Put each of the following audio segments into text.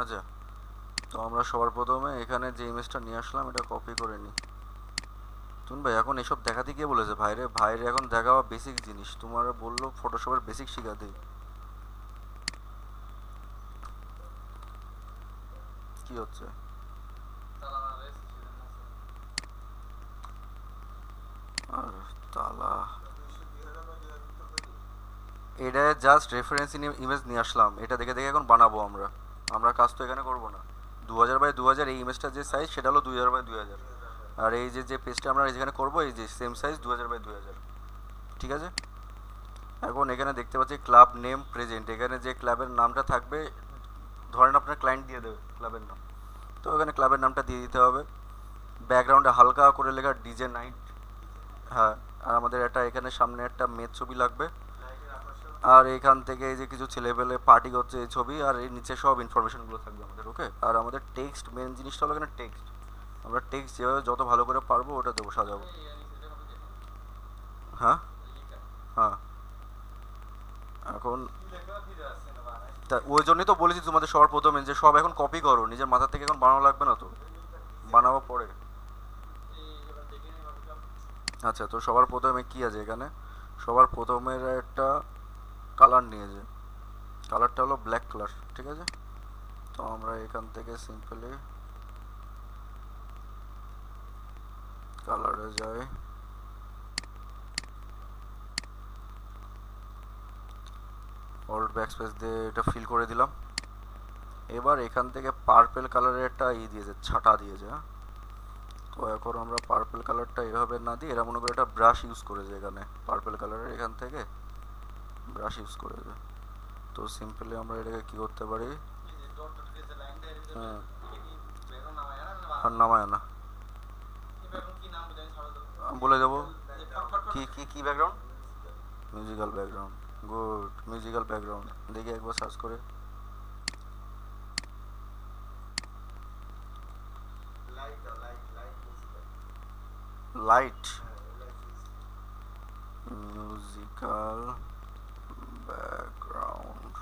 আচ্ছা, তো আমরা সবার প্রথমে এখানে যে ইমেজটা নিয়ে আসলাম এটা কপি করে নিই। তুমি ভাই এখন এসব দেখাতে গিয়ে বলেছে ভাইরে ভাইরে এখন দেখাওয়া বেসিক জিনিস, তোমার বললো ফটোশপের বেসিক শিখাতে। কি হচ্ছে? আর তালা, এটা জাস্ট রেফারেন্স ইমেজ নিয়ে আসলাম, এটা দেখে দেখে এখন বানাবো আমরা। আমরা কাজ তো এখানে করবো না। 2000 বাই 2000 এই ইমেজটার যে সাইজ সেটা হলো 2000 বাই 2000। আর এই যে যে পেজটা আমরা যেখানে করবো এই যে সেম সাইজ 2000 বাই 2000। ঠিক আছে। এখন এখানে দেখতে পাচ্ছি ক্লাব নেম প্রেজেন্ট, এখানে যে ক্লাবের নামটা থাকবে, ধরেন আপনার ক্লায়েন্ট দিয়ে দেবে ক্লাবের নাম, তো এখানে ক্লাবের নামটা দিয়ে দিতে হবে। ব্যাকগ্রাউন্ডে হালকা করে লেখা ডিজে নাইট। হ্যাঁ। আর আমাদের একটা এখানে সামনে একটা মেয়ের ছবি লাগবে। আর এখান থেকে এই যে কিছু ছেলেপেলে পার্টি করছে এই ছবি, আর এই নিচে সব ইনফরমেশনগুলো থাকবে আমাদের। ওকে, আর আমাদের টেক্সট মেন জিনিসটা হলো এখানে টেক্সট। আমরা টেক্সট যেভাবে যত ভালো করে পারবো ওটা দেবো, সাজাবো। হ্যাঁ। হ্যাঁ। এখন ওই জন্যই তো বলেছি তোমাদের সবার প্রথমে যে সব এখন কপি করো, নিজের মাথা থেকে এখন বানানো লাগবে না তো, বানাবো পরে। আচ্ছা, তো সবার প্রথমে কি আছে এখানে? সবার প্রথমের একটা কালার নিয়েছে, কালারটা হলো ব্ল্যাক কালার। ঠিক আছে। তো আমরা এখান থেকে সিম্পলি কালারে যাই, অল্ট ব্যাকস্পেস দিয়ে এটা ফিল করে দিলাম। এবার এখান থেকে পার্পেল কালারের একটা দিয়েছে, ছাটা দিয়েছে। হ্যাঁ। তো এখন আমরা পার্পেল কালারটা এভাবে না দিয়ে এরা মনে করে একটা ব্রাশ ইউজ করেছে এখানে, পার্পেল কালারের এখান থেকে ব্রাশ ইউজ করেছে। তো সিম্পলি আমরা এটাকে কি করতে পারি? হুম। আর নামায় না, বলে দেবো। কি কি কি background? Musical background. Good, musical background. দেখি একবার সার্চ করে। Light musical background.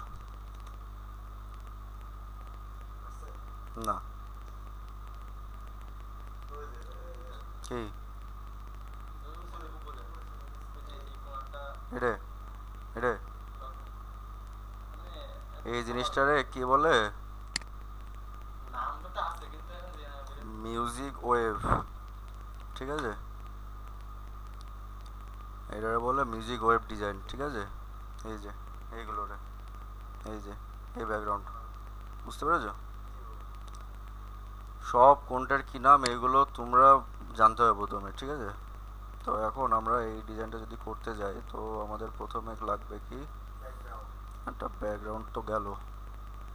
না। কি এরে? এরে, এই জিনিসটারে কি বলে? Music wave. ঠিক আছে। এটারে বলে মিউজিক ওয়েব ডিজাইন। ঠিক আছে। এই যে এইগুলো রে, এই যে এই ব্যাকগ্রাউন্ড, বুঝতে পেরেছো? সব কোনটার কি নাম এগুলো তোমরা জানতে হবে প্রথমে। ঠিক আছে। তো এখন আমরা এই ডিজাইনটা যদি করতে যাই তো আমাদের প্রথমে লাগবে কি, একটা ব্যাকগ্রাউন্ড তো গেল।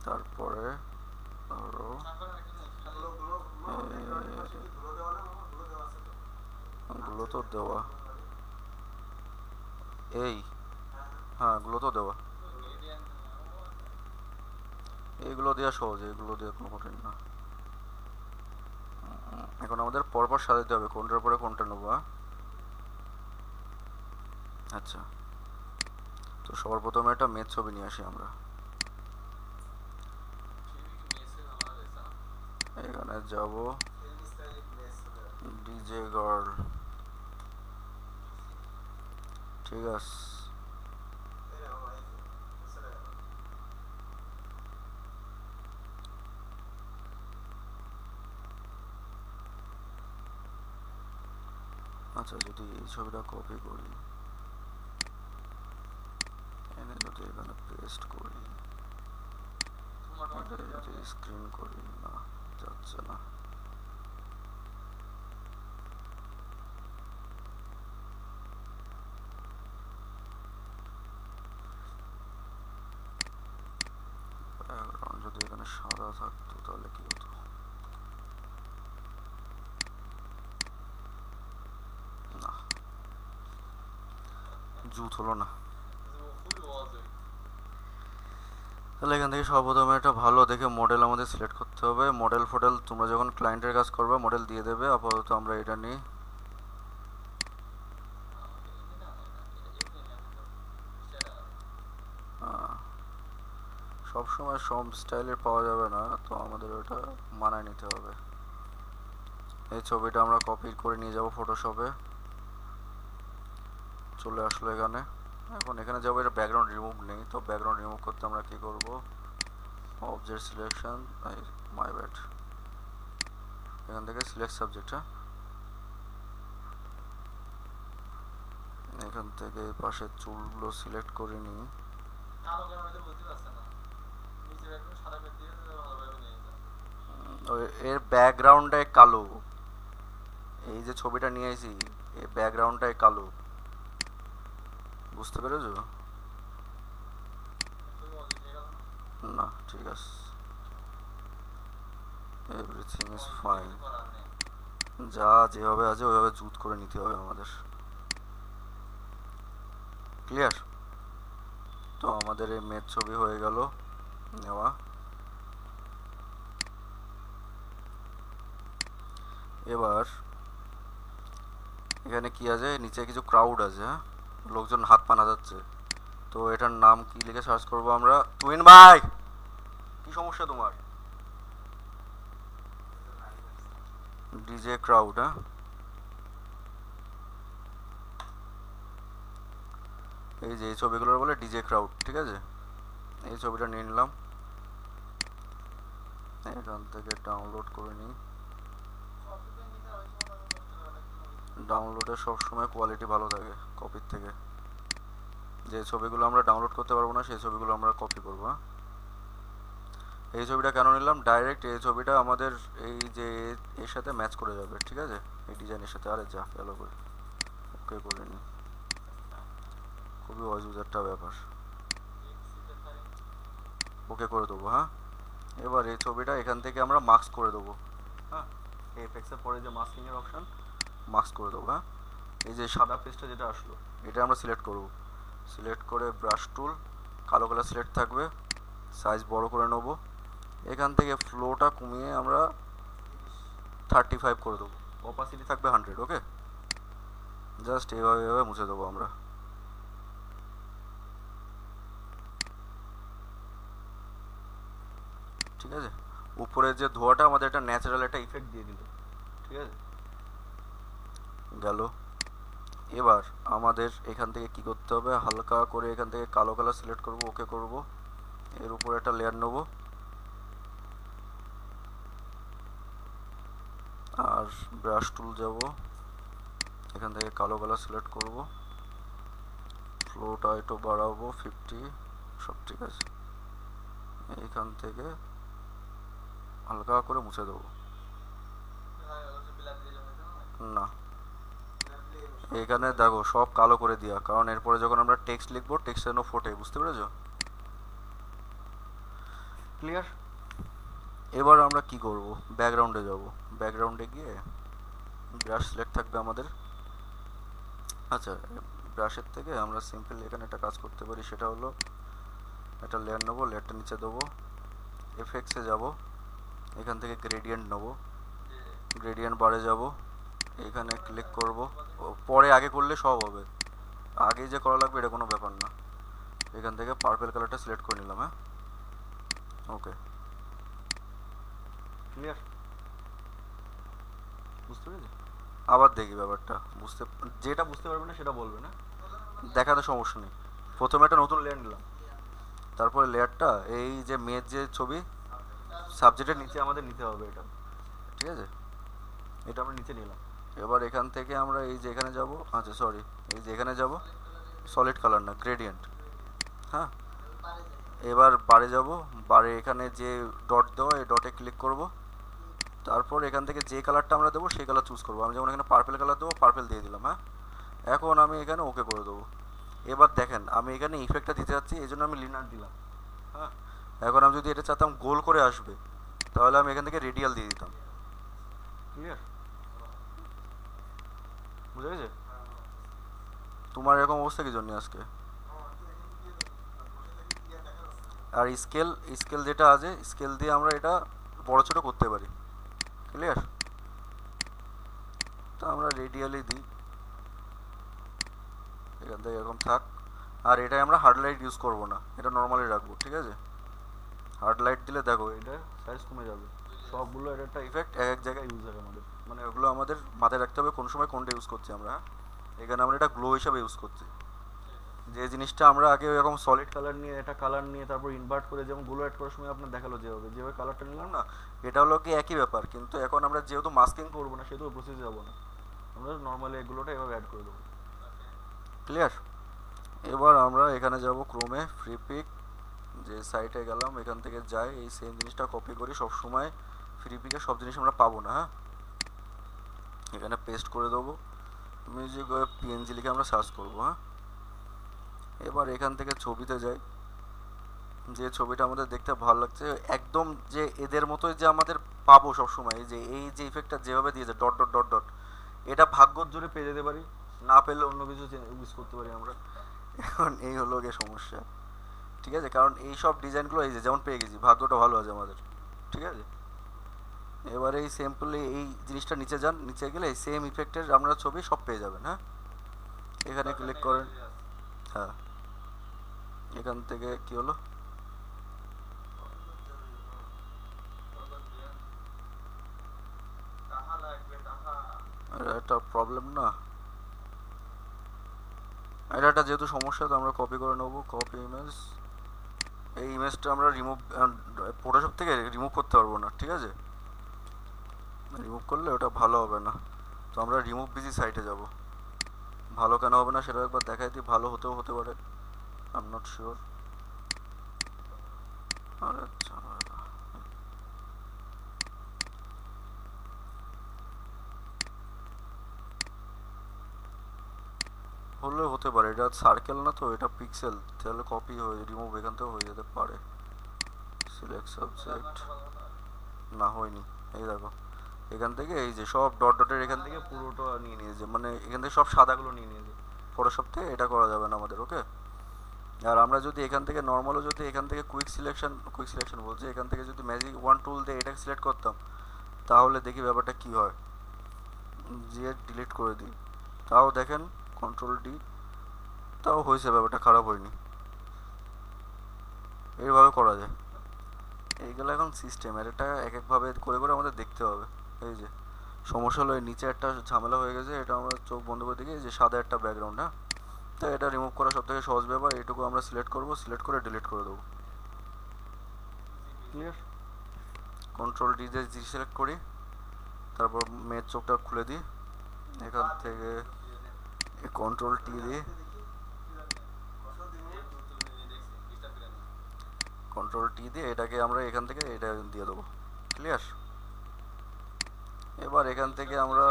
তারপরে ধরো গুলো তো দেওয়া, এই, হ্যাঁ গুলো তো দেওয়া, এইগুলো দেওয়া সহজ, এগুলো দেওয়া কোনো কঠিন না। এখন আমাদের পরপর সাজাতে হবে কোনটার পরে কোনটা নেবো। হ্যাঁ? আচ্ছা, তো সবার প্রথমে একটা মেয়ের ছবি নিয়ে আসি আমরা। এখানে যাব ডিজে গার্ল। ঠিক আছে। আচ্ছা, যদি এই ছবিটা কপি করি, এনে যদি এখানে পেস্ট করি, এটা যদি স্ক্রিন করি, না যাচ্ছে না। ব্যাকগ্রাউন্ড যদি এখানে সাদা থাকতো তাহলে কি হতো? না, জুত হলো না। তাহলে এখান থেকে সর্বপ্রথমে একটা ভালো দেখে মডেল আমাদের সিলেক্ট করতে হবে। মডেল ফডেল তোমরা যখন ক্লায়েন্টের কাজ করবে মডেল দিয়ে দেবে, আপাতত আমরা এটা নিই। সব সব সময় সব স্টাইলের পাওয়া যাবে না, তো আমাদের ওটা মানায় নিতে হবে। এই ছবিটা আমরা কপি করে নিয়ে যাব ফটোশপে, চলে আসলো এখানে। এখন এখানে যাবো, এটা ব্যাকগ্রাউন্ড রিমুভ নেই, তো ব্যাকগ্রাউন্ড রিমুভ করতে আমরা কি করব, অবজেক্ট সিলেকশন, মাই ব্যাড, এখান থেকে সিলেক্ট সাবজেক্ট, হ্যাঁ এখান থেকে পাশের চুলগুলো সিলেক্ট করে নিই। এর ব্যাকগ্রাউন্ডটাই কালো, এই যে ছবিটা নিয়ে আইছি এই ব্যাকগ্রাউন্ডটাই কালো, বুঝতে পেরেছো? না ঠিক আছে, এভরিথিং ইজ ফাইন, যা যেভাবে আছে ওইভাবে জুত করে নিতে হবে আমাদের, ক্লিয়ার? তো আমাদের এই মেয়ের ছবি হয়ে গেল নেওয়া। এবার এখানে কি আছে, নিচে কিছু ক্রাউড আছে, হ্যাঁ লোকজন হাত পা নাচাচ্ছে, তো এটার নাম কি লিখে সার্চ করবো আমরা, টুইন ভাই কি সমস্যা তোমার, ডিজে ক্রাউড, হ্যাঁ এই যে এই ছবিগুলোর বলে ডিজে ক্রাউড, ঠিক আছে এই ছবিটা নিয়ে নিলাম, এখান থেকে ডাউনলোড করে নিই। ডাউনলোডে সবসময় কোয়ালিটি ভালো থাকে কপির থেকে, যে ছবিগুলো আমরা ডাউনলোড করতে পারবো না সেই ছবিগুলো আমরা কপি করবো, হ্যাঁ এই ছবিটা কেন নিলাম, ডাইরেক্ট এই ছবিটা আমাদের এই যে এর সাথে ম্যাচ করে যাবে, ঠিক আছে এই ডিজাইনের সাথে, আরে যা ফেলো করে ওকে করে নিই, খুবই অজুজ একটা ব্যাপার, ওকে করে দেবো, হ্যাঁ এবার এই ছবিটা এখান থেকে আমরা মাস্ক করে দেবো, হ্যাঁ এফএক্সের পরে যে মাস্কিং এর অপশন, মাস্ক করে দেবো, হ্যাঁ এই যে সাদা পেজটা যেটা আসলো এটা আমরা সিলেক্ট করব, সিলেক্ট করে ব্রাশ টুল, কালো কালার সিলেক্ট থাকবে, সাইজ বড় করে নেব, এখান থেকে ফ্লোটা কমিয়ে আমরা 35 করে দেবো, অপাসিটি থাকবে 100, ওকে জাস্ট এভাবে এভাবে মুছে দেবো আমরা, ঠিক আছে উপরের যে ধোঁয়াটা আমাদের একটা ন্যাচারাল একটা ইফেক্ট দিয়ে দিল, ঠিক আছে গেল। এবার আমাদের এখান থেকে কি করতে হবে, হালকা করে এখান থেকে কালো কালার সিলেক্ট করব, ওকে করব, এর উপরে একটা লেয়ার নেব, আর ব্রাশ টুল যাব, এখান থেকে কালো কালার সিলেক্ট করব, ফ্লোটা একটু বাড়াবো 50, সব ঠিক আছে, এইখান থেকে হালকা করে মুছে দেবো, না এখানে দেখো সব কালো করে দিয়া, কারণ এরপরে যখন আমরা টেক্সট লিখবো টেক্সট যেন ফোটে, বুঝতে পেরেছো? ক্লিয়ার? এবার আমরা কি করব, ব্যাকগ্রাউন্ডে যাব, ব্যাকগ্রাউন্ডে গিয়ে ব্রাশ সিলেক্ট থাকবে আমাদের, আচ্ছা ব্রাশের থেকে আমরা সিম্পল এখানে একটা কাজ করতে পারি, সেটা হলো একটা লেয়ার নেবো, লেয়ারটা নিচে দেবো, এফেক্টসে যাব, এখান থেকে গ্রেডিয়েন্ট নেবো, গ্রেডিয়েন্ট বারে যাব, এখানে ক্লিক করব, পরে আগে করলে সব হবে, আগে যে করা লাগবে এটা কোনো ব্যাপার না, এখান থেকে পার্পল কালারটা সিলেক্ট করে নিলাম, হ্যাঁ ওকে ক্লিয়ার, বুঝতে পেরেছি? আবার দেখি ব্যাপারটা, যেটা বুঝতে পারবে না সেটা বলবে না, দেখাতে সমস্যা নেই, প্রথমে একটা নতুন লেয়ার নিলাম, তারপরে লেয়ারটা এই যে মেয়ের যে ছবি সাবজেক্টের নিচে আমাদের নিতে হবে এটা, ঠিক আছে এটা আমরা নিচে নিলাম, এবার এখান থেকে আমরা এই যে এখানে যাব, আচ্ছা সরি এই যে এখানে যাব, সলিড কালার না গ্রেডিয়েন্ট, হ্যাঁ এবার বারে যাব, বারে এখানে যে ডট দেওয়া এই ডটে ক্লিক করব, তারপর এখান থেকে যে কালারটা আমরা দেবো সেই কালার চুজ করবো, আমি যেমন এখানে পার্পল কালার দেবো, পার্পল দিয়ে দিলাম, হ্যাঁ এখন আমি এখানে ওকে করে দেবো, এবার দেখেন আমি এখানে ইফেক্টটা দিতে যাচ্ছি এই জন্য আমি লিনার দিলাম, হ্যাঁ এখন আমি যদি এটা চাইতাম গোল করে আসবে তাহলে আমি এখান থেকে রেডিয়াল দিয়ে দিতাম, ক্লিয়ার? বুঝা গেছে? তোমার এরকম অবস্থা কি জন্য আজকে? আর স্কেল, স্কেল যেটা আছে স্কেল দিয়ে আমরা এটা বড় ছোট করতে পারি, ক্লিয়ার? তো আমরা রেডিয়ালি দিই, এখান থেকে এরকম থাক, আর এটাই আমরা হার্ড লাইট ইউজ করবো না, এটা নর্মালি রাখবো, ঠিক আছে হার্ড লাইট দিলে দেখো এটা সাইজ কমে যাবে সবগুলো, এর একটা ইফেক্ট এক এক জায়গায় ইউজ হয় আমাদের, মানে ওগুলো আমাদের মাথায় রাখতে হবে কোন সময় কোনটা ইউজ করছি আমরা, হ্যাঁ? এখানে আমরা এটা গ্লো হিসাবে ইউজ করছি। যে জিনিসটা আমরা আগে এরকম সলিড কালার নিয়ে এটা কালার নিয়ে তারপর ইনভার্ট করে যেমন গ্লো অ্যাড করার সময় আপনার দেখালো যেভাবে কালারটা নিলাম না, এটা হলো কি একই ব্যাপার, কিন্তু এখন আমরা যেহেতু মাস্কিং করবো না সেহেতু প্রসেসে যাবো না, আমরা নর্মালি এগুলোটা এভাবে অ্যাড করে দেবো। ক্লিয়ার? এবার আমরা এখানে যাব ক্রোমে, ফ্রি পিক, যে সাইটে গেলাম এখান থেকে যাই, এই সেম জিনিসটা কপি করি, সব সময় ফ্রি পিকে সব জিনিস আমরা পাবো না, হ্যাঁ? এখানে পেস্ট করে দেবো, মিউজিক পিএনজি লিখে আমরা সার্চ করবো, হ্যাঁ? এবার এখান থেকে ছবিতে যাই, যে ছবিটা আমাদের দেখতে ভালো লাগছে একদম যে এদের মতোই যে আমাদের পাবো সবসময়, এই যে ইফেক্টটা যেভাবে দিয়েছে ডট ডট ডট ডট, এটা ভাগ্যর জোরে পেয়ে যেতে পারি, না পেলে অন্য কিছু ইউজ করতে পারি আমরা। এখন এই হলো গিয়ে সমস্যা, ঠিক আছে? কারণ এই সব ডিজাইনগুলো এই যে যেমন পেয়ে গেছি, ভাগ্যটা ভালো আছে আমাদের, ঠিক আছে? এবারে এই সিম্পলি এই জিনিসটা নিচে যান, নিচে গেলে এই সেম ইফেক্টের আপনারা ছবি সব পেয়ে যাবেন, হ্যাঁ? এখানে ক্লিক করেন, হ্যাঁ, এখান থেকে কি হলো, একটা প্রবলেম না, এটা একটা যেহেতু সমস্যা তো আমরা কপি করে নেবো, কপি ইমেজ, এই ইমেজটা আমরা রিমুভ ফটোশপ থেকে রিমুভ করতে পারবো না, ঠিক আছে? রিমুভ করলে ওটা ভালো হবে না, তো আমরা রিমুভ বিজি সাইটে যাব। ভালো কেন হবে না সেটা একবার দেখাই দিই, ভালো হতেও হতে পারে, আই এম নট শিওর। আচ্ছা, হলে হতে পারে, এটা সার্কেল না তো, এটা পিক্সেল, তাহলে কপি হয়ে রিমুভ এখান থেকে হয়ে যেতে পারে। সিলেক্ট সাবজেক্ট, না হয়নি, এই দেখো এখান থেকে এই যে সব ডট ডটের এখান থেকে পুরোটা নিয়ে নিয়েছে, মানে এখান থেকে সব সাদাগুলো নিয়ে নিয়েছে, ফটোশপ থেকে এটা করা যাবে না আমাদের, ওকে? আর আমরা যদি এখান থেকে নর্মালও যদি এখান থেকে কুইক সিলেকশন বলছি, এখান থেকে যদি ম্যাজিক ওয়ান টুল দিয়ে এটাকে সিলেক্ট করতাম, তাহলে দেখি ব্যাপারটা কি হয়, যে ডিলিট করে দিই, তাও দেখেন কন্ট্রোল ডি, তাও হয়েছে, ব্যাপারটা খারাপ হয়নি, এইভাবে করা যায়। এইগুলো এখন সিস্টেম, আর এটা এক একভাবে করে করে আমাদের দেখতে হবে। এই যে সমস্যা হলো এই নিচে একটা ঝামেলা হয়ে গেছে, এটা আমরা চোখ বন্ধ করে দেখি, যে সাদা একটা ব্যাকগ্রাউন্ড, হ্যাঁ? তো এটা রিমুভ করা সব থেকে সহজ ব্যাপার, এইটুকু আমরা সিলেক্ট করবো, সিলেক্ট করে ডিলিট করে দেবো। ক্লিয়ার? কন্ট্রোল ডি দিয়ে জি সিলেক্ট করি, তারপর মেয়ের চোখটা খুলে দিই, এখান থেকে কন্ট্রোল টি দিয়ে, কন্ট্রোল টি দিয়ে এটাকে আমরা এখান থেকে এটা দিয়ে দেবো। ক্লিয়ার? এবার এখান থেকে আমরা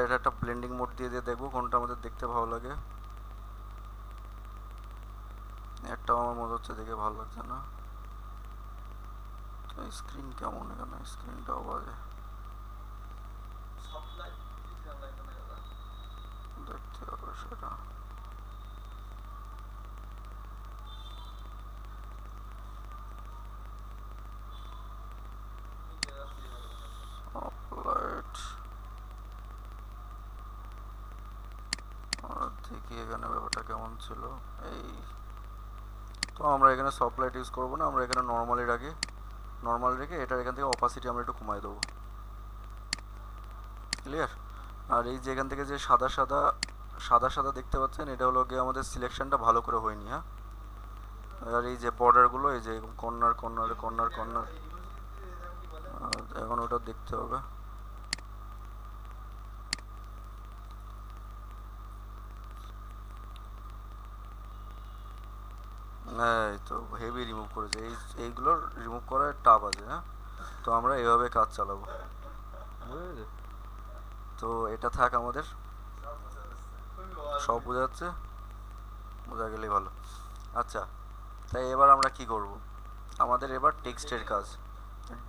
এটা একটা ব্লেন্ডিং মোড দিয়ে দিয়ে দেখবো কোনটা আমাদের দেখতে ভালো লাগে। একটাও আমার মনে হচ্ছে দেখে ভালো লাগছে না, স্ক্রিন কেমন, এখানে স্ক্রিনটাও বাজে, দেখতে হবে সেটা। লাইট দেখি এখানে ব্যাপারটা কেমন ছিল। এই তো আমরা এখানে সফট লাইট ইউজ করবো না, আমরা এখানে নর্মালি রাখি, নর্মাল রেখে এটা এখান থেকে অপাসিটি আমরা একটু কমাই দেবো। ক্লিয়ার? আর এই যে এখান থেকে যে সাদা সাদা সাদা সাদা দেখতে পাচ্ছেন, এটা হলো গিয়ে আমাদের সিলেকশনটা ভালো করে হয়নি, হ্যাঁ? আর এই যে বর্ডারগুলো এই যে কর্নার কর্নার কর্নার কর্নার, এখন ওটা দেখতে হবে। এই তো হেভি রিমুভ করেছে, এইগুলোর রিমুভ করা টাফ আছে, হ্যাঁ? তো আমরা এভাবে কাজ চালাবো, বুঝেছি? তো এটা থাক আমাদের, সব বোঝা যাচ্ছে, বোঝা গেলেই ভালো। আচ্ছা, তাই এবার আমরা কি করব, আমাদের এবার টেক্সটের কাজ,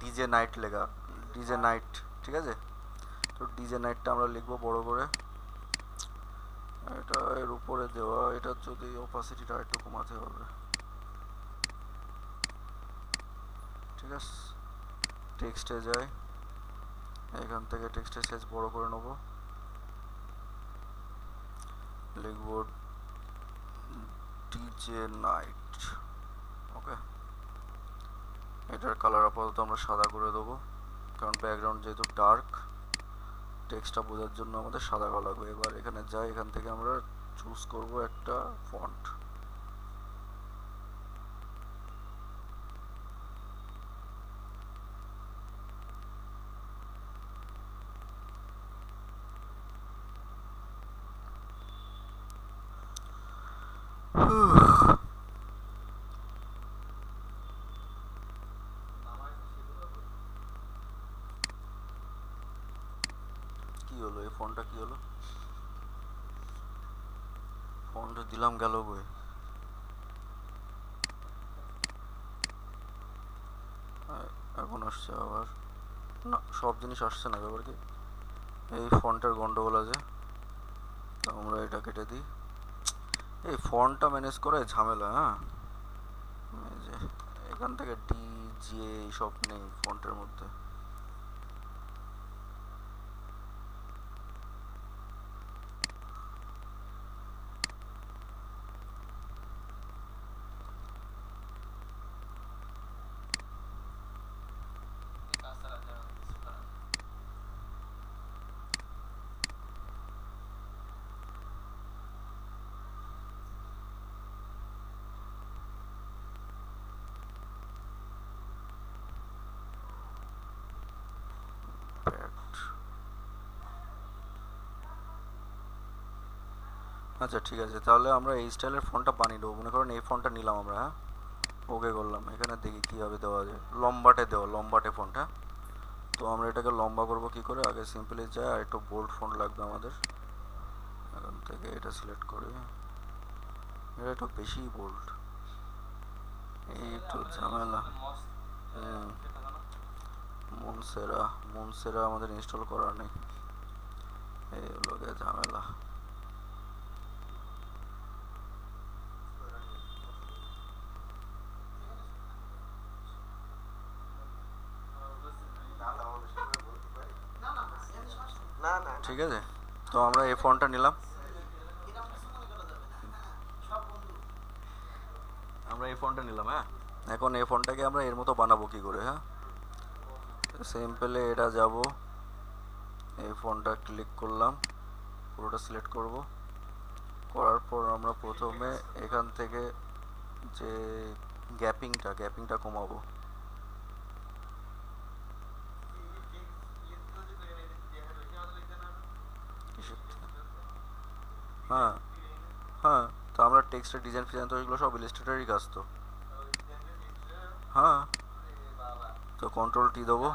ডিজে নাইট লেখা, ডিজে নাইট, ঠিক আছে? তো ডিজে নাইটটা আমরা লিখবো বড় করে, এটা এর উপরে দেওয়া, এটা যদি অপাসিটিটা একটু কমাতে হবে, ঠিক আছে? টেক্সটে যাই, এখান থেকে টেক্সটের সাইজ বড় করে নেবো, লিখবো যে নাইট। ওকে, এটার কালার আপাতত আমরা সাদা করে দেবো, কারণ ব্যাকগ্রাউন্ড যেহেতু ডার্ক, টেক্সটটা বোঝার জন্য আমাদের সাদা করা লাগবে। এবার এখানে যাই, এখান থেকে আমরা চুজ করব একটা ফন্ট। কি হলো এই ফন্টটা, কি হলো? ফন্ট দিলাম, গেল বই। এখন আসছে আবার না, সব জিনিস আসছে না, ব্যাপার কি? এই ফন্টের গন্ডগোল আছে, তো আমরা এটা কেটে দিই। এই ফন্টটা ম্যানেজ করে ঝামেলা। হ্যাঁ, এই যে এখান থেকে ডি জে এইসব নেই ফন্টের মধ্যে। আচ্ছা ঠিক আছে, তাহলে আমরা এই স্টাইলের ফন্টটা বানিয়ে দেবো। মনে করেন এই ফন্টটা নিলাম আমরা, হ্যাঁ, ওকে করলাম। এখানে দেখি কীভাবে দেওয়া যায়। লম্বাটে দেওয়া, লম্বাটে ফন্ট। হ্যাঁ, তো আমরা এটাকে লম্বা করব কি করে? আগে সিম্পলি যায়, আর একটু বোল্ড ফন্ট লাগবে আমাদের। এখান থেকে এটা সিলেক্ট করি, এটা একটু বেশি বোল্ড, এই একটু ঝামেলা। মনসেরা, মনসেরা আমাদের ইনস্টল করা নেই, এই হলো গিয়ে ঝামেলা। ঠিক আছে, তো আমরা এই ফন্টটা নিলাম, আমরা এই ফন্টটা নিলাম। হ্যাঁ, এখন এই ফন্টটাকে আমরা এর মতো বানাবো কি করে? হ্যাঁ, সিম্পলি এটা যাব, এই ফন্টটা ক্লিক করলাম, পুরোটা সিলেক্ট করব। করার পর আমরা প্রথমে এখান থেকে যে গ্যাপিংটা কমাবো। হ্যাঁ হ্যাঁ, তো আমরা টেক্সটের ডিজাইন ফিজাইন তো এগুলো সব ইলাস্ট্রেটরই কাজ তো। হ্যাঁ, তো কন্ট্রোল টি দেবো।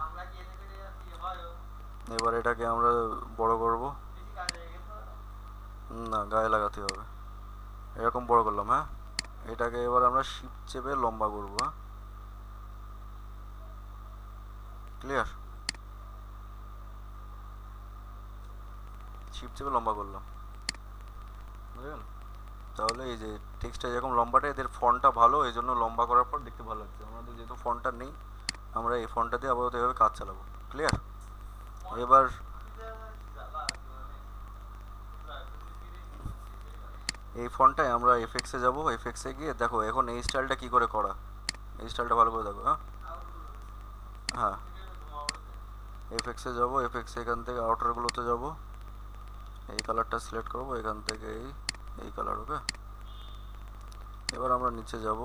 এবার এটাকে আমরা বড় করব, না গায়ে লাগাতে হবে, এরকম বড় করলাম। হ্যাঁ, এটাকে এবার আমরা শিফট চেপে লম্বা করব। হ্যাঁ, ক্লিয়ার? শিফট চেপে লম্বা করলাম, বুঝলেন? তাহলে এই যে টেক্সটটা যেরকম লম্বাটা, এদের ফন্টটা ভালো, এই জন্য লম্বা করার পর দেখতে ভালো লাগছে। আমাদের যেহেতু ফন্টটা নেই, আমরা এই ফন্টটা দিয়ে আপাতত এভাবে কাজ চালাবো। ক্লিয়ার? এবার এই ফন্টটায় আমরা এফএক্সে যাব, এফএক্সে গিয়ে দেখো এখন এই স্টাইলটা কি করে করা, এই স্টাইলটা ভালো করে দেখো। হ্যাঁ হ্যাঁ, এফএক্সে যাব, এফএক্সে এখান থেকে আউটারগুলোতে যাব, এই কালারটা সিলেক্ট করব, এখান থেকে এই কালার। ওকে, এবার আমরা নিচে যাব,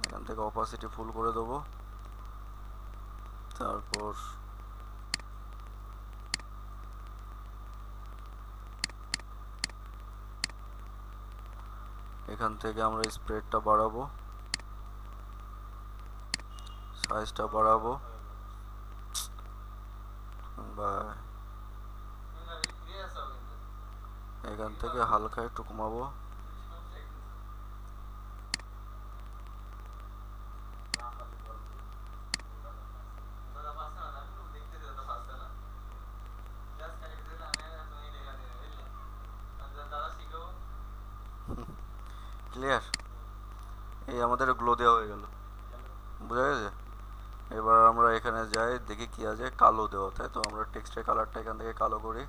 এখান থেকে অপাসিটি ফুল করে দেবো, তারপর এখান থেকে আমরা স্প্রেডটা বাড়াবো, সাইজটা বাড়াবো, বা এখান থেকে হালকা একটু কমাবো। ক্লিয়ার? এই আমাদের গ্লো দেওয়া হয়ে গেল, বোঝা গেছে? এবার আমরা এখানে যাই, দেখি কি আছে। কালো দেওয়া, তাই তো আমরা টেক্সটের কালারটা এখান থেকে কালো করি,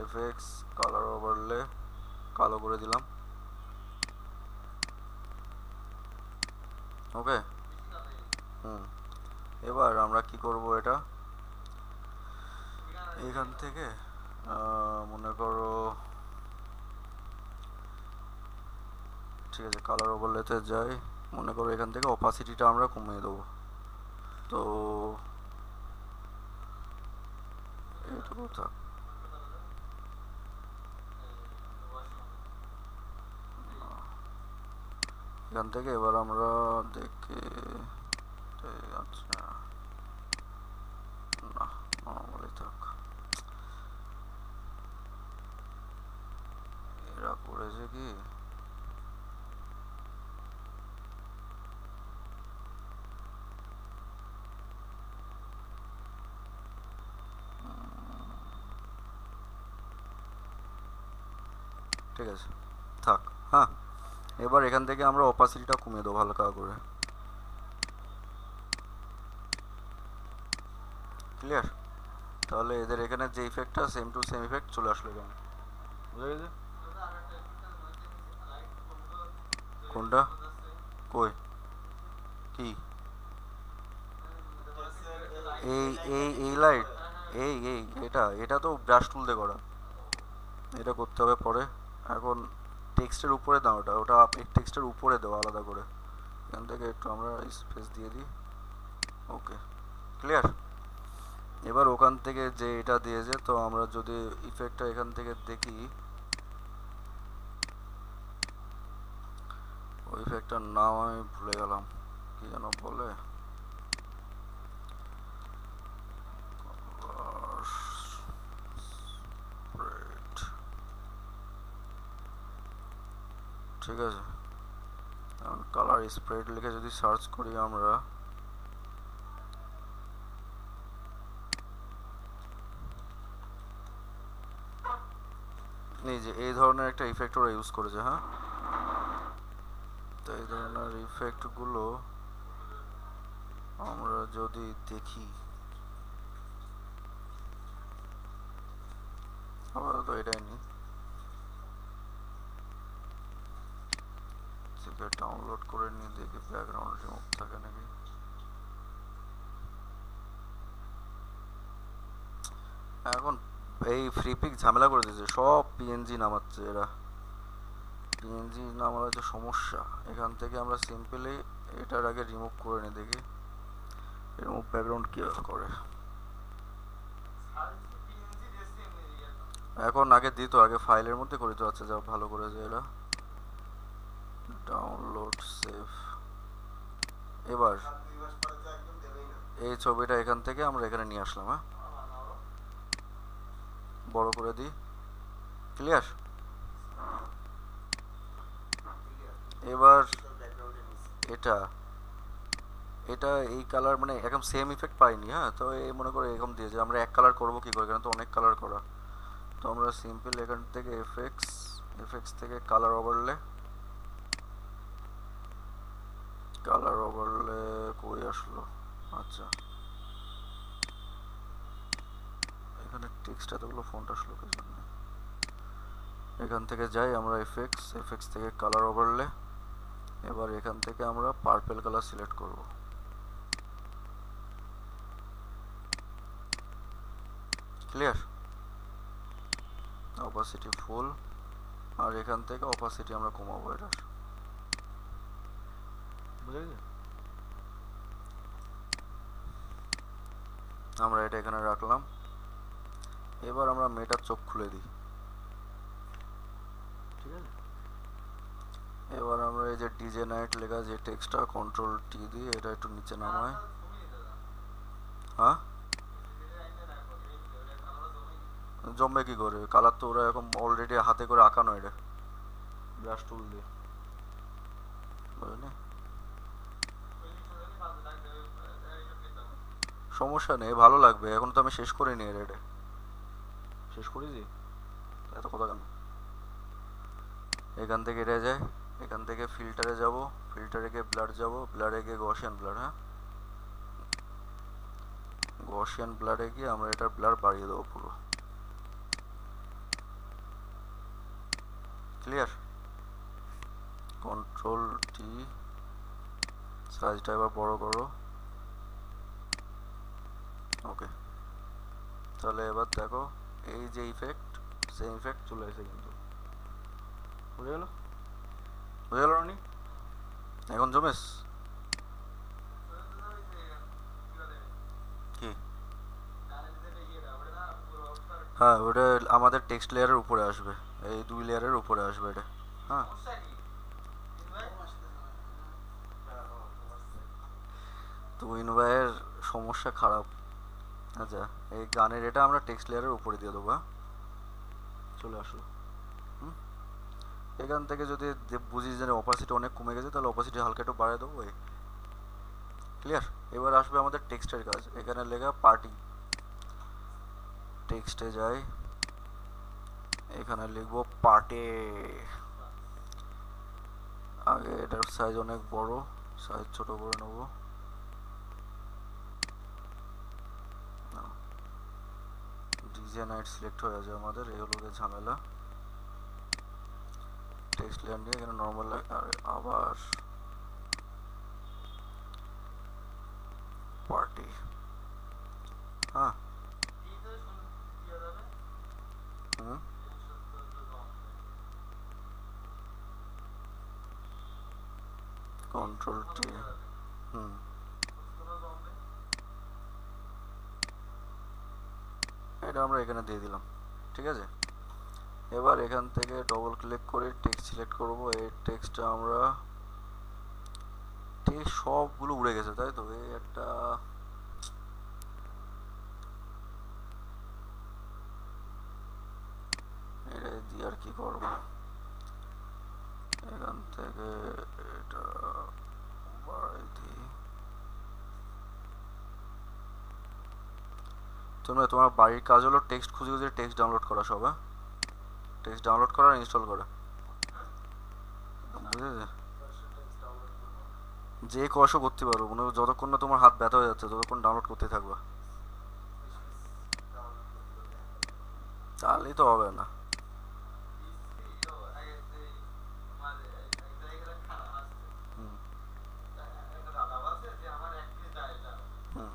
এফএক্স কালার ওভারলে কালো করে দিলাম। ওকে। হুম, এবার আমরা কি করব, এটা এখান থেকে মনে করো, ঠিক আছে, কালার ওভারলেতে যাই, মনে করো এখান থেকে অপাসিটিটা আমরা কমিয়ে দেবো। তো এইটুকু থাক। এখান থেকে এবার আমরা দেখে, আচ্ছা না, নর্মালি থাক। এরা করেছে কি, ঠিক আছে থাক। হ্যাঁ, এবার এখান থেকে আমরা অপাসিটিটা কমিয়ে দেবো হালকা করে। ক্লিয়ার? তাহলে এদের এখানে যে ইফেক্টটা সেম টু সেম ইফেক্ট চলে আসলো এখানে, বুঝা গেছে? কোনটা? কই? কি? এই এই লাইট, এই এটা এটা তো ব্রাশ টুল দিয়ে করা, এটা করতে হবে পরে। এখন টেক্সটের উপরে দাও, ওটা ওটা টেক্সটের উপরে দাও আলাদা করে। এখান থেকে একটু আমরা স্পেস দিয়ে দিই। ওকে, ক্লিয়ার? এবার ওখান থেকে যে এটা দিয়েছে, তো আমরা যদি ইফেক্টটা এখান থেকে দেখি, ওই ইফেক্টটার নাম আমি ভুলে গেলাম, কি যেন বলে, ঠিক আছে। এখন কালার স্প্রেড লিখে যদি সার্চ করি আমরা, এই যে এই ধরনের একটা ইফেক্ট ওরা ইউজ করেছে। হ্যাঁ, তো এই ধরনের ইফেক্টগুলো আমরা যদি দেখি, আপাতত এটাই নি, ডাউনলোড করে নিয়ে দেখি ব্যাকগ্রাউন্ড রিমুভ থাকে নাকি। এখন এই ফ্রি পিক ঝামেলা করে দিয়েছে, সব পিএনজি নামাচ্ছে এরা। পিএনজি নামার হচ্ছে সমস্যা। এখান থেকে আমরা সিম্পলি এটার আগে রিমুভ করে নিই, দেখি রিমুভ ব্যাকগ্রাউন্ড কীভাবে করে। এখন আগে দিত, আগে ফাইলের মধ্যে করে দিত। আচ্ছা যাও, ভালো করেছে এরা। Download save. এবার এই ছবিটা এখান থেকে আমরা এখানে নিয়ে আসলাম। হ্যাঁ, বড় করে দিই। ক্লিয়ার? এবার এটা এটা এই কালার মানে একদম সেম ইফেক্ট পাইনি। হ্যাঁ, তো এই মনে করো এরকম দিয়েছে, আমরা এক কালার করবো কি করে, এখানে তো অনেক কালার করা। তো আমরা সিম্পল এখান থেকে এফএক্স, এফএক্স থেকে কালার ওভারলে, কালার ওভারলে কই আসলো, আচ্ছা এখানে টেক্সট এতগুলো ফন্ট আসলো কি জন্য। এখান থেকে যাই আমরা এফএক্স, এফএক্স থেকে কালার ওভারলে। এবার এখান থেকে আমরা পার্পল কালার সিলেক্ট করব। ক্লিয়ার? অপাসিটি ফুল, আর এখান থেকে অপাসিটি আমরা কমাবো এটা, বুঝে গেছে? আমরা এটা এখানে রাখলাম। এবার আমরা মেটার চোখ খুলে দিই, ঠিক আছে? এবার আমরা এই যে ডিজে নাইট লেখা যে টেক্সটটা, কন্ট্রোল টি দিয়ে এটা একটু নিচে নামাই। হ্যাঁ, জমবে কি করে, কালার তো ওরা এখন অলরেডি হাতে করে আঁকানো, এটা ব্রাশ টুল দিয়ে, বুঝলি? সমস্যা নেই, ভালো লাগবে। এখন তো আমি শেষ করিনি এটা, শেষ করেছি, এত কথা কেন। এখান থেকে এটা যায়, এখান থেকে ফিল্টারে যাব, ফিল্টারে গিয়ে ব্লার যাব, ব্লারে গিয়ে গসিয়ান ব্লার। হ্যাঁ, গসিয়ান ব্লারে গিয়ে আমরা এটার ব্লার বাড়িয়ে দেবো পুরো। ক্লিয়ার? কন্ট্রোল টি সাইজটা এবার বড় করো। ওকে, তাহলে এবার দেখো এই যে ইফেক্ট, সেম ইফেক্ট চলে এসে কিন্তু বুঝে গেল, বুঝে গেল রানি? এখন জমেস কি? হ্যাঁ, ওটা আমাদের টেক্সট লেয়ারের উপরে আসবে, এই 2 লেয়ারের উপরে আসবে এটা। হ্যাঁ, তো ইনভাইয়ের সমস্যা খারাপ। আচ্ছা, এই গানের এটা আমরা টেক্সট লেয়ারের উপরে দিয়ে দেবো। হ্যাঁ, চলে আসলো। হুম, এখান থেকে যদি বুঝিস যে অপাসিটি অনেক কমে গেছে, তাহলে অপাসিটি হালকা একটু বাড়িয়ে দেবো। এই ক্লিয়ার। এবার আসবে আমাদের টেক্সটের কাজ। এখানে লেখা পার্টি, টেক্সটে যাই, এখানে লিখবো পার্টি। আগে এটার সাইজ অনেক বড়, সাইজ ছোট করে নেবো। ডিজে নাইট সিলেক্ট হয়ে আছে আমাদের, এই হলো ঝামেলা। টেক্সট লেয়ার নিয়ে এখানে নর্মাল, আর আবার পার্টি। হ্যাঁ, হুম, কন্ট্রোল টি। হুম, এটা আমরা এখানে দিয়ে দিলাম। ঠিক আছে, এবার এখান থেকে ডবল ক্লিক করে টেক্সট সিলেক্ট করব। এই টেক্সটটা আমরা, টেক্সট সবগুলো উড়ে গেছে তাই তো, এই একটা এটা দিয়ে আর কি করবো, এখান থেকে এটা বাড়াই দিই। তোমরা, তোমার বাড়ির কাজ হলো টেক্সট খুঁজে খুঁজে টেক্সট ডাউনলোড করা সব। হ্যাঁ, টেক্সট ডাউনলোড করা আর ইনস্টল করা, বুঝেছে? যে কষও করতে পারো, মনে করো যতক্ষণ না তোমার হাত ব্যথা হয়ে যাচ্ছে ততক্ষণ ডাউনলোড করতে থাকবা, তাহলেই তো হবে না। হুম, হুম,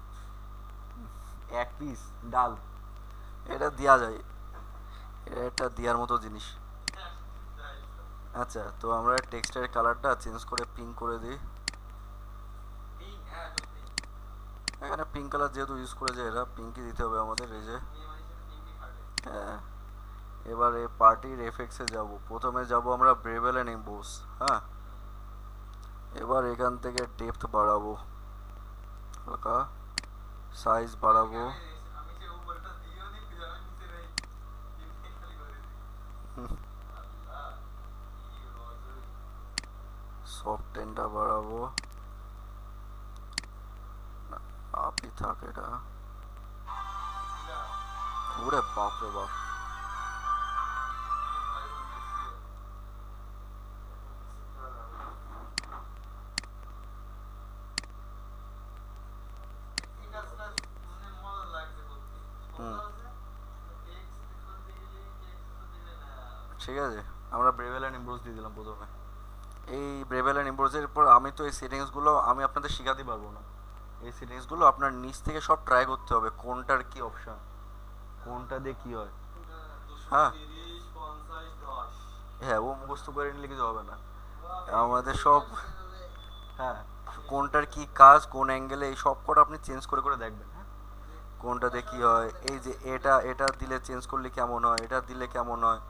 এক পিস ডাল, এটা দেওয়া যায়, এটা একটা দেওয়ার মতো জিনিস। আচ্ছা, তো আমরা টেক্সটের কালারটা চেঞ্জ করে পিঙ্ক করে দিই। এখানে পিঙ্ক কালার যেহেতু ইউজ করেছে, এরা পিঙ্কই দিতে হবে আমাদের। এই যে, হ্যাঁ, এবারে পার্টির এফেক্টসে যাব, প্রথমে যাব আমরা ব্রেভেল এন্ড ইম্বোস। হ্যাঁ, এবার এখান থেকে ডেপথ বাড়াবো হালকা, সাইজ বাড়াবো, সফটেনটা বাড়াবো, আপই থাক এটা। ওরে বাপ রে বাপ, হুম, ঠিক আছে, আমরা ব্রেভেল এন্ড ইম্বোস দিয়ে দিলাম প্রথমে। এই ব্রেভেল এন্ড ইম্বোসের পর আমি তো এই সেটিংসগুলো আমি আপনাদের শেখাতে পারবো না, এই সেটিংসগুলো আপনার নিচ থেকে সব ট্রাই করতে হবে, কোনটার কি অপশন, কোনটা দিয়ে কি হয়। হ্যাঁ, হ্যাঁ, ও মুখস্থ করে নিলে কিছু হবে না, আমাদের সব, হ্যাঁ, কোনটার কি কাজ, কোন অ্যাঙ্গেলে, এই সব কটা আপনি চেঞ্জ করে করে দেখবেন। হ্যাঁ, কোনটাতে কি হয়, এই যে এটা এটা দিলে চেঞ্জ করলে কেমন হয়, এটা দিলে কেমন হয়,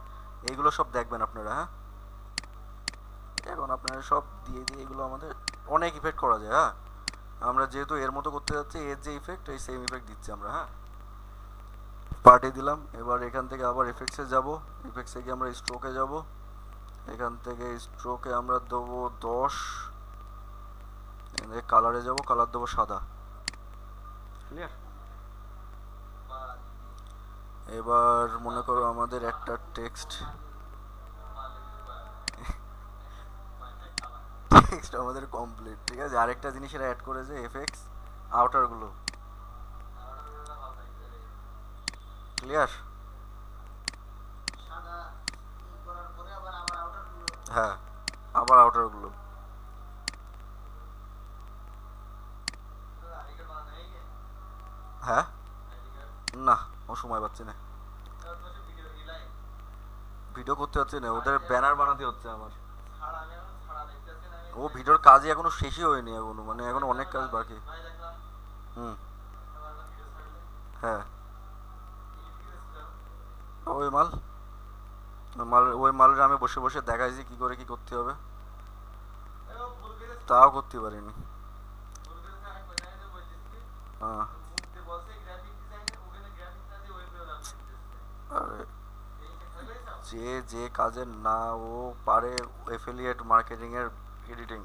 এইগুলো সব দেখবেন আপনারা। হ্যাঁ, এখন আপনারা সব দিয়ে দিয়ে এগুলো আমাদের অনেক ইফেক্ট করা যায়। হ্যাঁ, আমরা যেহেতু এর মতো করতে যাচ্ছি, এর যে ইফেক্ট এই সেম ইফেক্ট দিচ্ছি আমরা। হ্যাঁ, পার্টি দিলাম, এবার এখান থেকে আবার এফেক্টসে যাব, এফেক্টসে গিয়ে আমরা স্ট্রোকে যাব, এখান থেকে স্ট্রোকে আমরা দেবো 10, এখান থেকে কালারে যাব, কালার দেবো সাদা। ক্লিয়ার। এবার মনে করো আমাদের একটা টেক্সট, টেক্সট আমাদের কমপ্লিট। ঠিক আছে, আরেকটা জিনিস এরা অ্যাড করেছে, এফেক্টস আউটারগুলো। ক্লিয়ার। হ্যাঁ, আবার আউটারগুলো, সময় পাচ্ছি না, ভিডিও করতে হচ্ছে না, ওদের ব্যানার বানাতে হচ্ছে আমার। ও ভিডিওর কাজই এখনো শেষই হয়নি এখনো, মানে এখনো অনেক কাজ বাকি। হুম। হ্যাঁ। ওই মাল, ওই মালের আমি বসে বসে দেখাইছি কি করে কি করতে হবে, তাও করতে পারিনি। হ্যাঁ। আরে যে যে কাজের না ও পারে, এফিলিয়েট মার্কেটিং এর এডিটিং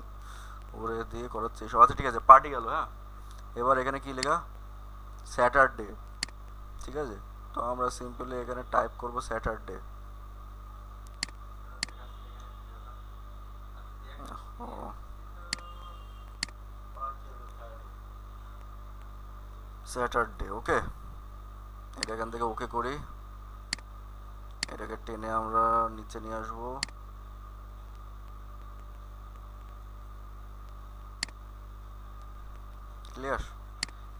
ওরে দিয়ে করাচ্ছে সব। আচ্ছা ঠিক আছে, পার্টি গেল। হ্যাঁ, এবার এখানে কি লেখা, স্যাটারডে, ঠিক আছে। তো আমরা সিম্পলি এখানে টাইপ করব স্যাটারডে। ও, স্যাটারডে, ওকে। এটা এখান থেকে ওকে করি, এটাকে টেনে আমরা নিচে নিয়ে আসবো। ক্লিয়ার।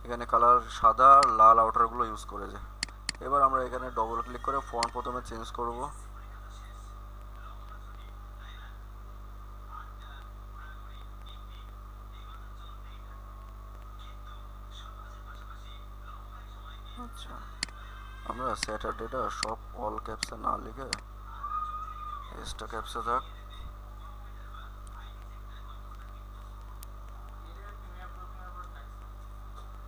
এখানে কালার সাদা, লাল আউটারগুলো ইউজ করেছে। এবার আমরা এখানে ডবল ক্লিক করে ফন্ট প্রথমে চেঞ্জ করব। আচ্ছা, আমরা স্যাটারডেটা সব অল ক্যাপসে না লিখে এসটা ক্যাপসে থাক।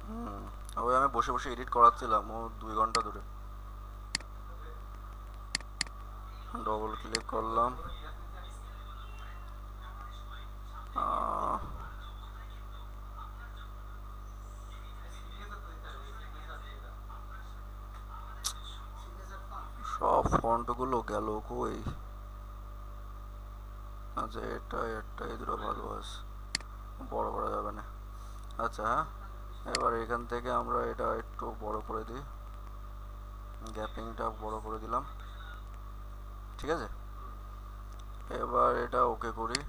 হুম, ওই আমি বসে বসে এডিট করাচ্ছিলাম ও 2 ঘন্টা ধরে। ডবল ক্লিক করলাম। আহ, সব ফন্টগুলো গেল কই। আচ্ছা, এটা এই দুটো ভালো আছে, বড় করা যাবে না। আচ্ছা হ্যাঁ, এবার এখান থেকে আমরা এটা একটু বড় করে দিই, গ্যাপিংটা বড় করে দিলাম, ঠিক আছে। এবার এটা ওকে করি,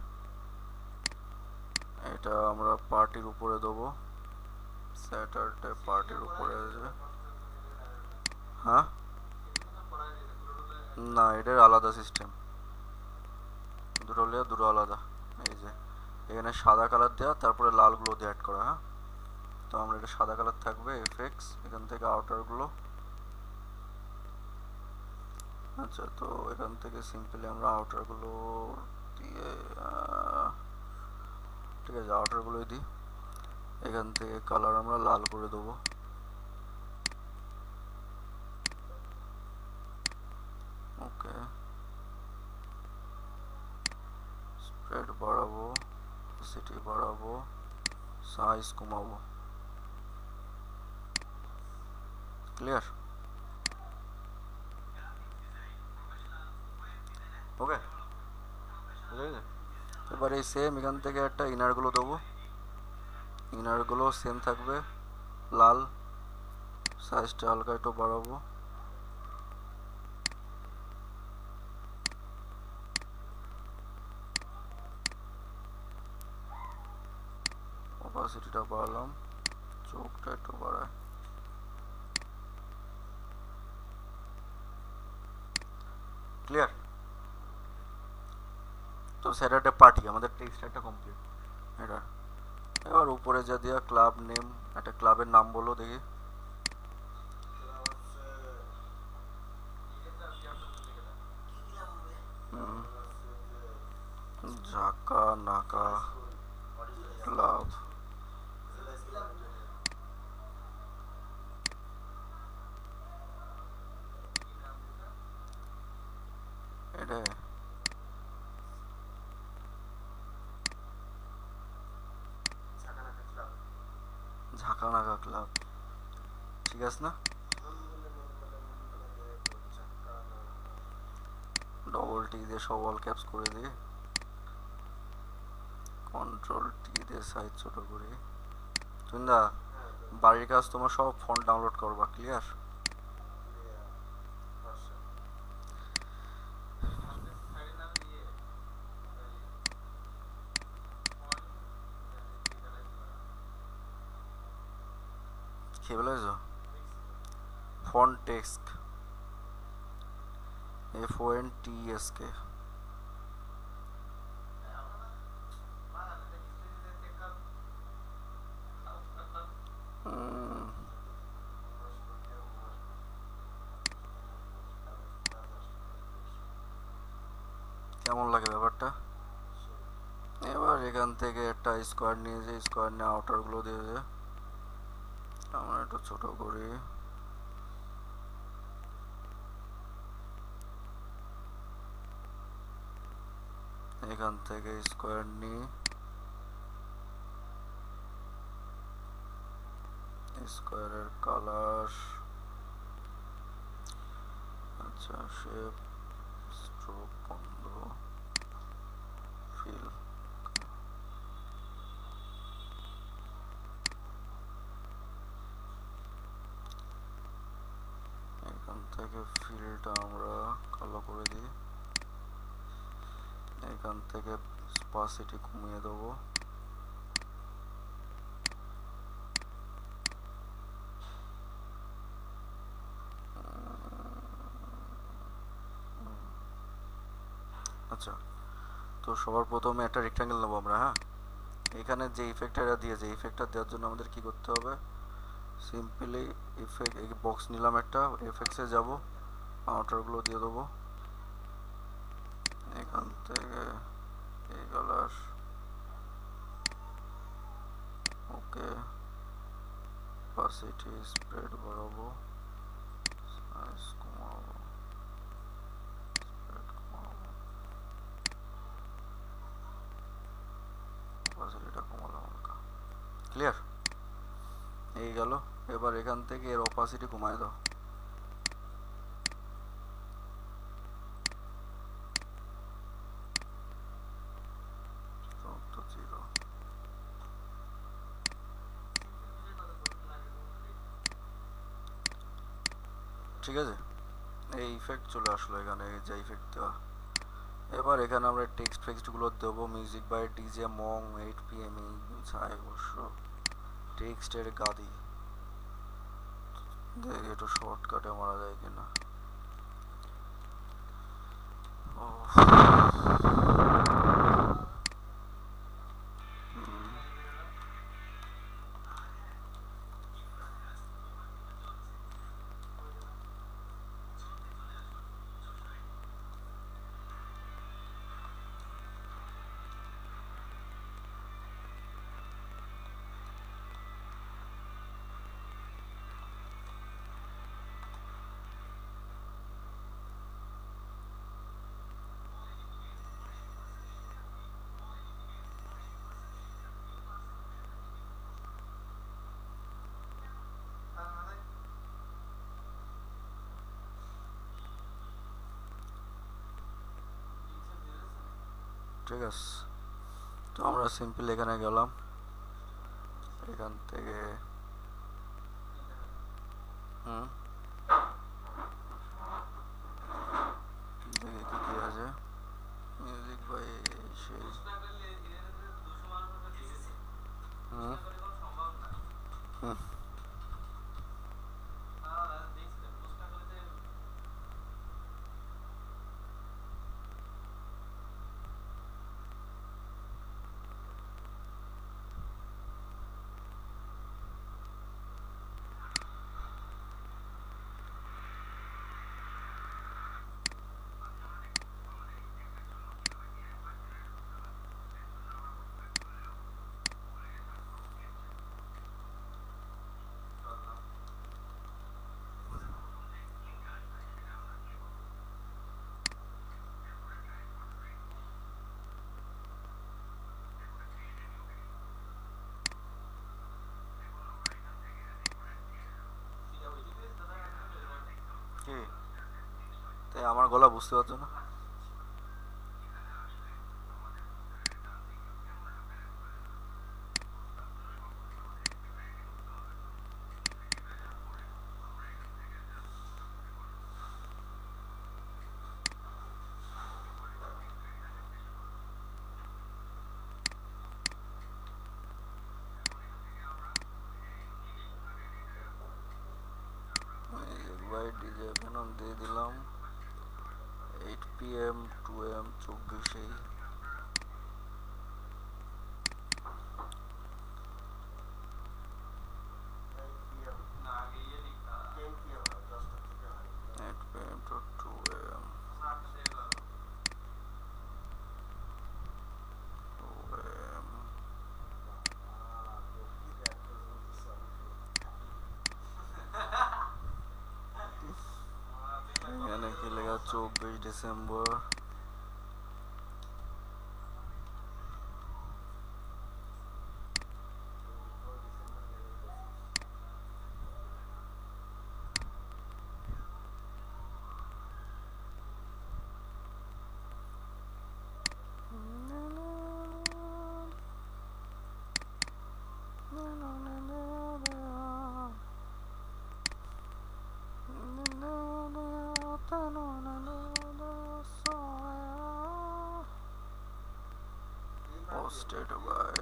এটা আমরা পার্টির উপরে দেবো, স্যাটারডে পার্টির উপরে আসবে। হ্যাঁ, না এটার আলাদা সিস্টেম, দুটো লেয়ার দুটো আলাদা। এই যে এখানে সাদা কালার দেওয়া, তারপরে লালগুলো দিয়ে অ্যাড করা। হ্যাঁ, তো আমরা এটা সাদা কালার থাকবে, এফএক্স এখান থেকে আউটারগুলো। আচ্ছা, তো এখান থেকে সিম্পলি আমরা আউটারগুলো দিয়ে ঠিক আছে, আউটারগুলোই দিই। এখান থেকে কালার আমরা লাল করে দেবো। ওকে, স্প্রেড বাড়াবো, সিটি বাড়াবো, সাইজ কমাবো। ক্লিয়ার, ওকে। এবার এই সেম এখান থেকে একটা ইনারগুলো দেবো, ইনারগুলো সেম থাকবে, লাল, সাইজটা হালকা একটু বাড়াবো। অপাসিটিটা বাড়ালাম, চোখটা একটু বাড়ায়। ক্লিয়ার। তো স্যাটারডে পার্টি আমাদের টেক্সট একটা কমপ্লিট। এটা এবার উপরে যা দেওয়া ক্লাব নেম, একটা ক্লাবের নাম বলো দেখি। ঝাঁকা নাকা ক্লাব। এটা ঝাঁকা নাকা ক্লাব, ঠিক আছে না। ডবল টি দিয়ে সব অল ক্যাপস করে দিই, কন্ট্রোল টি দিয়ে সাইজ ছোট করি। তুমি দা বাড়ির কাজ তোমার সব ফন্ট ডাউনলোড করবা। ক্লিয়ার। খেয়ে ফেলেছো? ফন্টেক্স, FONTSK। কেমন লাগে ব্যাপারটা? এবার এখান থেকে একটা স্কোয়ার নিয়ে যে স্কোয়ার নিয়ে আউটারগুলো দিয়ে যে আমরা একটু ছোট করি। এখান থেকে স্কোয়ার নিই, স্কোয়ারের কালার, আচ্ছা শেপ, স্ট্রোক বন্ধ, ফিল। এখান থেকে ফিলটা আমরা কালো করে দিই, এখান থেকে স্পাসিটি কমিয়ে দেবো, আচ্ছা। তো সবার প্রথমে একটা রেক্ট্যাঙ্গেল নেবো আমরা, হ্যাঁ। এখানে যে ইফেক্টটা দিয়েছে, ইফেক্টটা দেওয়ার জন্য আমাদের কি করতে হবে? সিম্পলি ইফেক্ট, এই বক্স নিলাম একটা, এফেক্টসে যাব, আউটারগুলো দিয়ে দেবো, এখান থেকে এই কালার, ওকে, অপাসিটি স্প্রেড বাড়াবো, সাইজ কমাবো, স্প্রেড কমাবো, অপাসিটিটা কমালাম হালকা। ক্লিয়ার? এই গেল। এবার এখান থেকে এর অপাসিটি কমায় দাও, তো জিরো। ঠিক আছে, এই ইফেক্ট চলে আসলো এখানে, এই যে ইফেক্ট দেওয়া। এবার এখানে আমরা টেক্সট ফেক্সটগুলো দেবো, মিউজিক বাই ডিজে মং 8 PM ছাই অবশ্য, টেক্সটের গাদি, দেখি একটু শর্টকাটে মারা যায় কিনা। ঠিক আছে, তো আমরা সিম্পল এখানে গেলাম, এখান থেকে দেখি কি কি আছে, মিউজিক বাই সেই, হুম হুম কি, তাই আমার গলা বুঝতে পারছো না? ডিজে ভেনম দিয়ে দিলাম 8 PM 2 AM 24 8 PM to 2 AM 2 AM এখানে কি লেখা 24 December posted by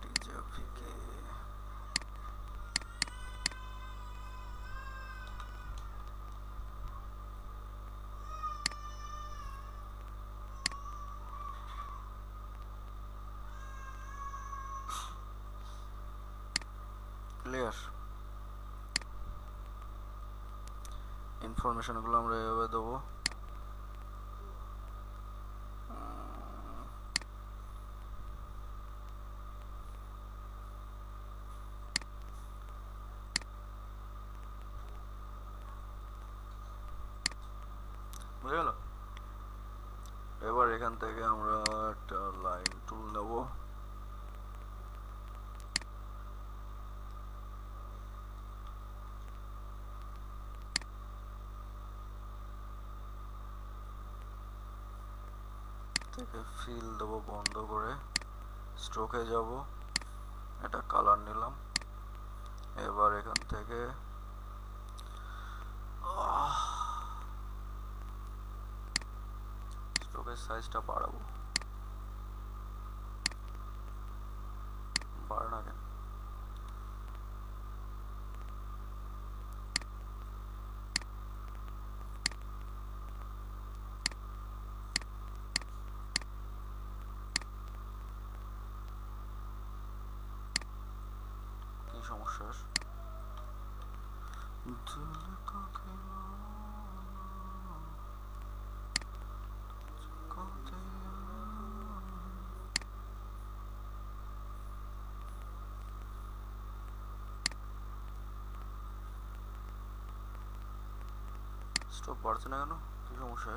DJ VK clear ইনফরমেশনগুলো আমরা এভাবে দেবো বুঝে গেল এবার এখান থেকে আমরা একটা লাইন টুল নেব থেকে ফিল দেবো বন্ধ করে স্ট্রোকে যাব এটা কালার নিলাম এবার এখান থেকে স্ট্রোকের সাইজটা বাড়াবো বাড়ে না কেন কি সমস্যা স্টপ বাড়ছে না কেন কি সমস্যা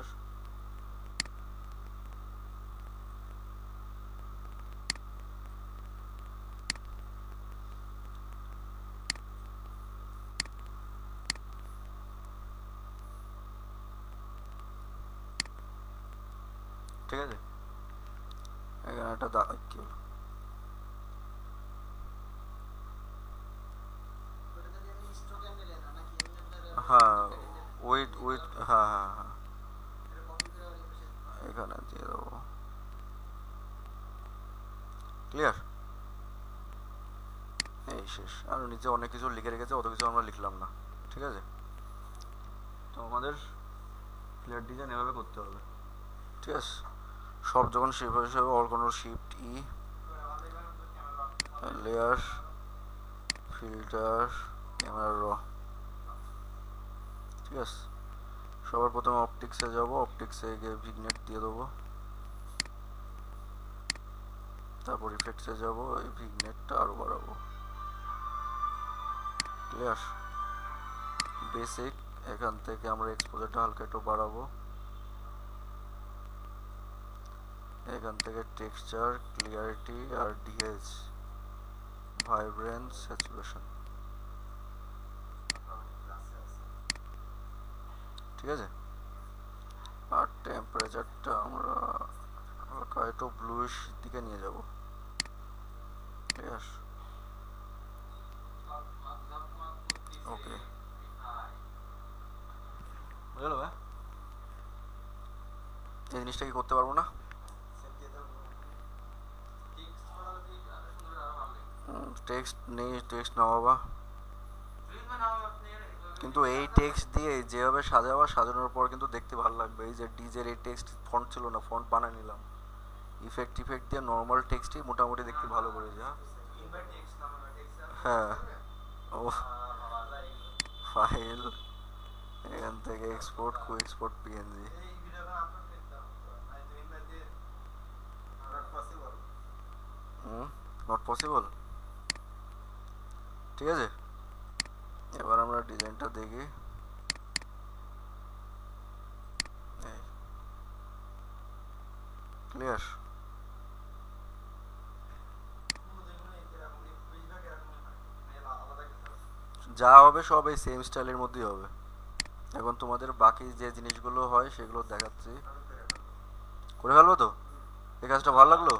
ঠিক আছে এখানে একটা কি হলো হ্যাঁ উইথ হ্যাঁ হ্যাঁ হ্যাঁ এখানে দিয়ে দেবো ক্লিয়ার এই শেষ আর নিচে অনেক কিছু লিখে রেখেছে অত কিছু আমরা লিখলাম না ঠিক আছে তো আমাদের ফ্ল্যাট ডিজাইন এভাবে করতে হবে ঠিক আছে সব যখন শিফট হিসেবে অল কোনো শিফট ই লেয়ার ফিল্টার ক্যামেরা র ঠিক আছে সবার প্রথমে অপটিক্সে যাব অপটিক্সে গিয়ে ভিগনেট দিয়ে দেবো তারপর ইফেক্টসে যাব এই ভিগনেটটা আরও বাড়াবো ক্লিয়ার বেসিক এখান থেকে আমরা এক্সপোজারটা হালকা একটু বাড়াবো এখান থেকে টেক্সচার ক্লিয়ারিটি আর ডিএইচ ভাইব্রেন্স স্যাচুরেশন ঠিক আছে আর টেম্পারেচারটা আমরা হালকা একটু ব্লুইশ দিকে নিয়ে যাব ক্লিয়ার ওকে এই জিনিসটা কি করতে পারবো না? টেক্সট নেই, টেক্সট না বাবা। কিন্তু এই টেক্সট দিয়ে যেভাবে সাজাবা, সাজানোর পর কিন্তু দেখতে ভালো লাগবে। এই যে ডিজের এই টেক্সট ফন্ট ছিল না, ফন্ট বানায় নিলাম ইফেক্ট টিফেক্ট দিয়ে, নর্মাল টেক্সটই মোটামুটি দেখতে ভালো করেছে। হ্যাঁ। ও ফাইল, এখান থেকে export co export PNG. Not possible. ঠিক আছে, এবার আমরা ডিজাইনটা দেখি। ক্লিয়ার? যা হবে সব এই সেম স্টাইলের মধ্যেই হবে। এখন তোমাদের বাকি যে জিনিসগুলো হয় সেগুলো দেখাচ্ছি। করে ফেলবো তো? এই কাজটা ভালো লাগলো।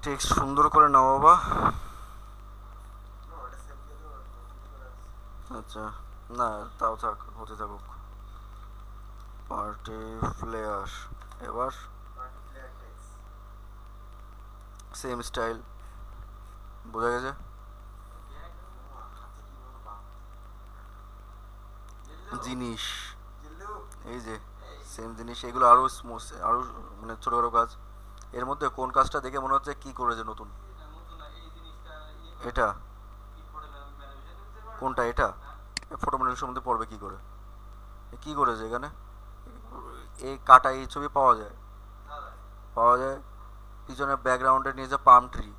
টেক্সট সুন্দর করে নাও বাবা। আচ্ছা, না তাও থাক, হতে থাকুক। পার্টি ফ্লেয়ার, এবার সেম স্টাইল, বোঝা গেছে? জিনিস এই যে সেম জিনিস, এগুলো আরো স্মুথ, আরো মানে ছোট বড় কাজ। এর মধ্যে কোন কাজটা দেখে মনে হচ্ছে কি করেছে নতুন? এটা কোনটা? এটা ফটো মডেলের সম্বন্ধে পড়বে কি করে? কি করেছে এখানে? এই কাটা এই ছবি পাওয়া যায়, পাওয়া যায়। পিছনে ব্যাকগ্রাউন্ডে নিয়ে যা পাম ট্রি,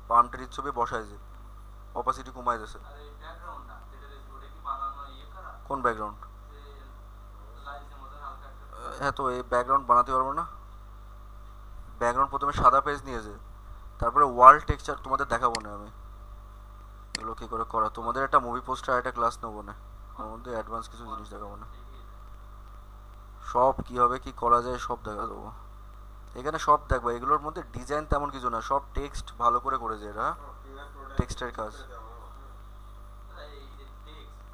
পাম ট্রির ছবি বসাইছে, অপাসিটি কমাই দিয়েছে। কোন ব্যাকগ্রাউন্ড? হ্যাঁ, তো এই ব্যাকগ্রাউন্ড বানাতে পারবো না। ব্যাকগ্রাউন্ড প্রথমে সাদা পেজ নিয়েছে, তারপরে ওয়াল টেক্সচার তোমাদের দেখাবো না আমি এগুলো কি করে করা। তোমাদের একটা মুভি পোস্টার একটা ক্লাস নেবো না, ওর মধ্যে অ্যাডভান্স কিছু জিনিস দেখাবো না। সব কিভাবে কি করা যায় সব দেখা দেবো এখানে, সব দেখবো। এগুলোর মধ্যে ডিজাইন তেমন কিছু না, সব টেক্সট ভালো করে করেছে এরা, টেক্সটের কাজ।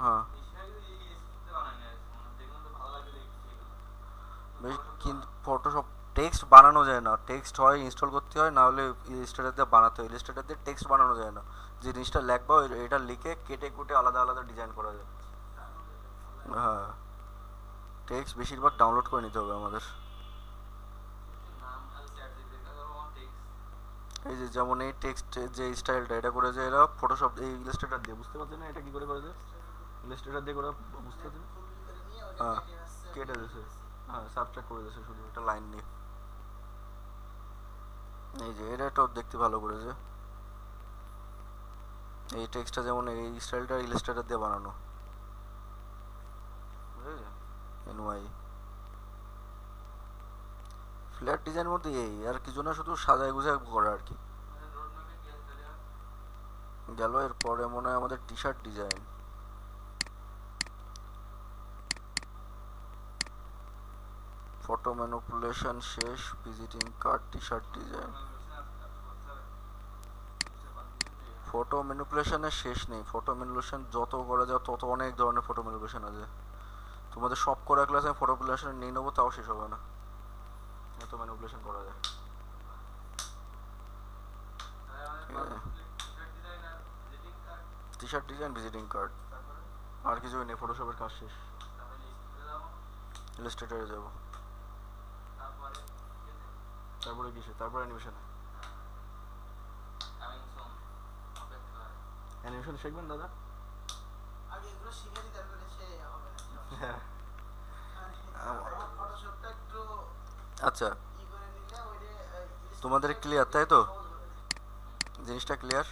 হ্যাঁ, কিন্তু ফটোশপ টেক্সট বানানো যায় না, টেক্সট হয় ইনস্টল করতে হয়, না হলে ইলাস্ট্রেটর দিয়ে বানাতে হয়। ইলাস্ট্রেটর দিয়ে টেক্সট বানানো যায় না, যে জিনিসটা লিখবা এটা লিখে কেটে কুটে আলাদা আলাদা ডিজাইন করা যায়। হ্যাঁ, টেক্সট বেশিরভাগ ডাউনলোড করে নিতে হবে আমাদের। এই যে যেমন এই টেক্সট যে স্টাইলটা এটা করেছে এরা ফটোশপ এই ইলাস্ট্রেটর দিয়ে, বুঝতে পারছে না এটা কি করে করেছে? ইলাস্ট্রেটর দিয়ে করে বুঝতে পারছে না। হ্যাঁ, কেটে দিয়েছে। হ্যাঁ, সাবট্রাক্ট করে দিয়েছে শুধু একটা লাইন নিয়ে। এই যে এটা একটু দেখতে ভালো করেছে। এই টেক্সটটা যেমন এই স্টাইলটা ইলাস্ট্রেটর দিয়ে বানানো, বুঝেছে? এনওয়াই ফ্ল্যাট ডিজাইনের মধ্যে এই আর কিছু না, শুধু সাজায় গুজায় করা আর কি। গেল, এরপরে মনে হয় আমাদের T shirt design. Photo manipulation শেষ, visiting card, T shirt design. Photo ম্যানিপুলেশনের শেষ নেই, ফটো ম্যানিপুলেশন যত করা যায় তত অনেক ধরনের ফটো ম্যানিপুলেশন আছে। তোমাদের সব করা ক্লাসে ফটো ম্যানিপুলেশন নিয়ে নেবো, তাও শেষ হবে না, এত ম্যানিপুলেশন করা যায়। T shirt design, visiting card, আর কিছুই নেই, ফটোশপের কাজ শেষ। ইলাস্ট্রেটরে যাবো, তারপরে কিসে? তারপরে অ্যানিমেশনে। অ্যানিমেশন শিখবেন দাদা? আগে এগুলো শিখে নি, তারপরে সে হবে না। হ্যাঁ, ফটোশপটা একটু আচ্ছা ই করে নিলে ওই যে তোমাদের ক্লিয়ার তাই তো? জিনিসটা ক্লিয়ার?